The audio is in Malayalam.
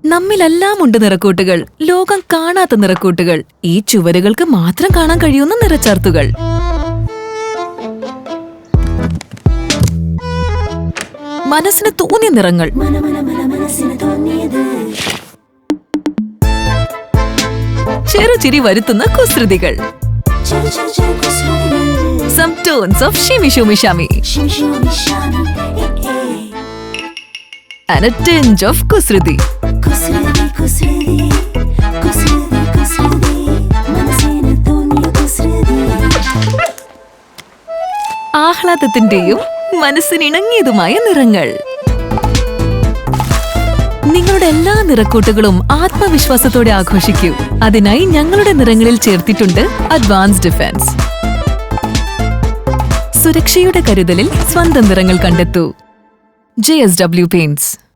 നമ്മിലെല്ലാം ഉണ്ട് നിറക്കൂട്ടുകൾ, ലോകം കാണാത്ത നിറക്കൂട്ടുകൾ, ഈ ചുവരുകൾക്ക് മാത്രം കാണാൻ കഴിയുന്ന നിറച്ചാർത്തുകൾ. മനസ്സിന് തോന്നിയ നിറങ്ങൾ, ചെറുചിരി വരുത്തുന്ന കുസൃതികൾ. Some tones of shimmy shimmy shammy and a tinge of kusridi. ആഹ്ലാദത്തിന്റെയും മനസ്സിനിണങ്ങിയതുമായ നിറങ്ങൾ. നിങ്ങളുടെ എല്ലാ നിറക്കൂട്ടുകളും ആത്മവിശ്വാസത്തോടെ ആഘോഷിക്കൂ. അതിനായി ഞങ്ങളുടെ നിറങ്ങളിൽ ചേർത്തിട്ടുണ്ട് അഡ്വാൻസ് ഡിഫൻസ്. സുരക്ഷയുടെ കരുതലിൽ സ്വന്തം നിറങ്ങൾ കണ്ടെത്തൂ. JSW Paints.